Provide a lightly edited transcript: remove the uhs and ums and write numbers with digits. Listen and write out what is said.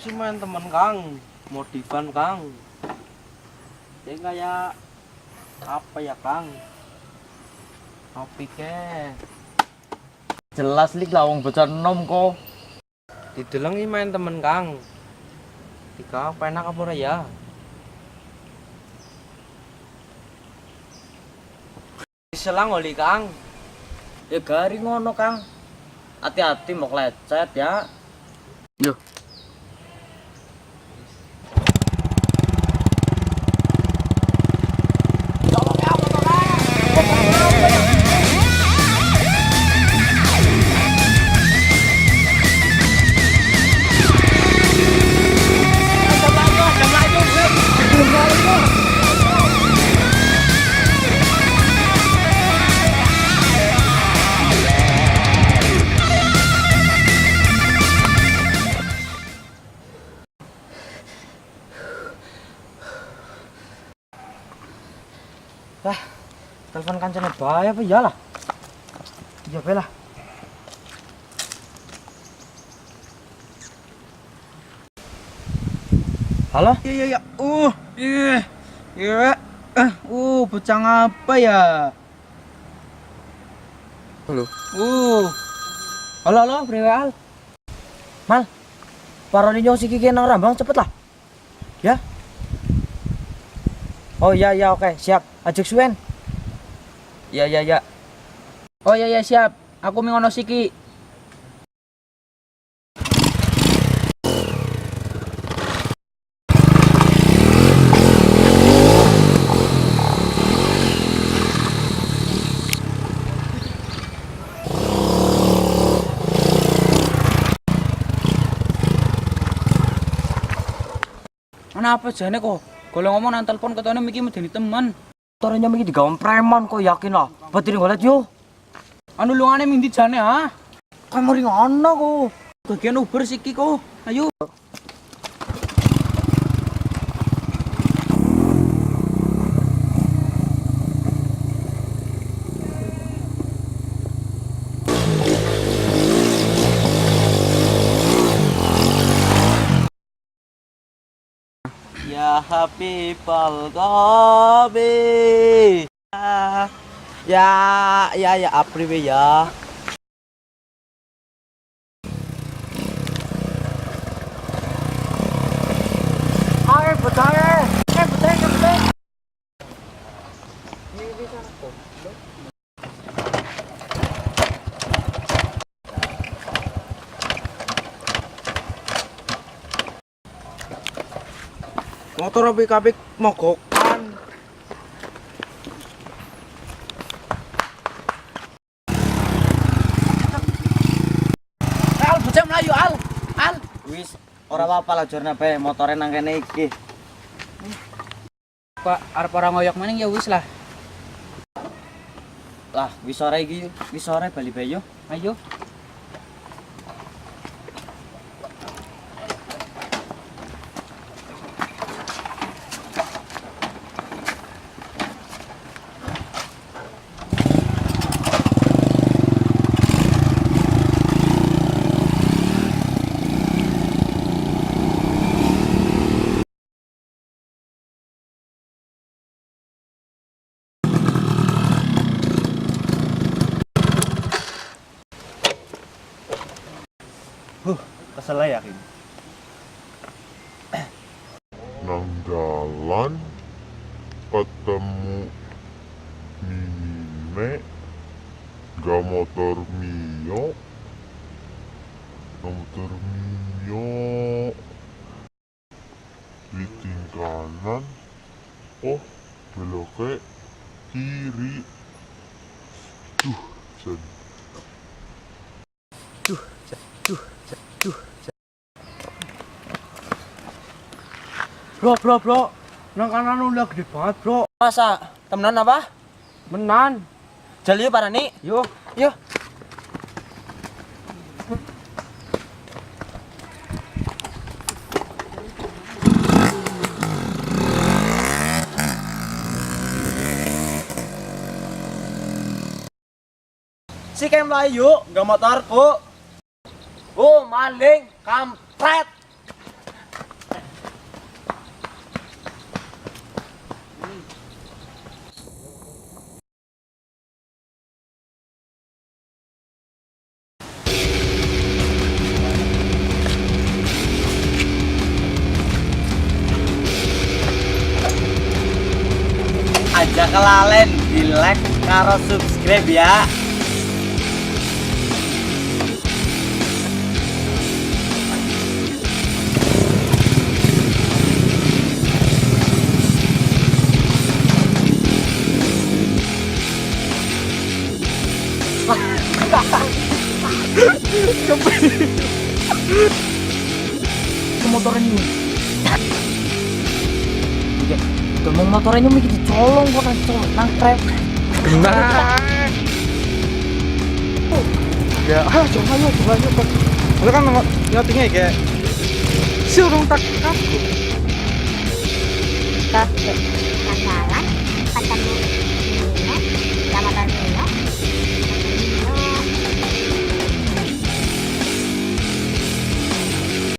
sih main temen Kang, modifan Kang. Dia kayak apa ya Kang? Kopi ke. Jelas lik lah wong bocah enom kok. Didelengi main temen Kang. Tiga penak apa ora ya? Diselang oli Kang. Ya garing ngono Kang. Hati-hati mau lecet ya. Yo. Telepon kancane bae apa ya lah? Iya bae lah. Halo? Iya. Iya. Bocah ngapa ya? Halo. Halo, Brewal. Mal. Paroni nyong si Kiki nang Rambang cepet lah. Ya. Oh iya oke, siap. Ajak suwen. Ya. Oh iya siap. Aku mengono siki. Kenapa jane kok? Kalau ngomong nang telepon ketone miki medeni teman. Motornya miki digawe preman kok yakin lah. Batin ngolet yo. Anu lungane ming ndi jane ha? Kan mari ngono kok. Bagian Uber siki kok. Ayo. Ya Habibal Qabi. Ya apriwe ya. Ayo betul. Motor kabik mogokan. Al bocah mlayu Al. Wis ora apa-apa lah jorna bae motore nang kene iki. Pak arep ora ngoyok maning ya wis lah. Lah wis sore iki, wis sore bali bae yo. Ayo. Kesel ya yakin. Nang dalan ketemu Mime gak motor Mio di kanan belok ke kiri sen Bro. Nang kanan udah gede banget, bro. Masa temenan apa? Menan. Jali parani. Yo. Si kayak melayu, gak motorku. Maling, kampret. kelalen di like karo subscribe ya. Motornya ini. Oke, demong motornya ini iki dicolong kok nang krep. Ya, ayo coba yuk. Lu kan ngertinya kayak suruh tak aku. Kakalan, ketemu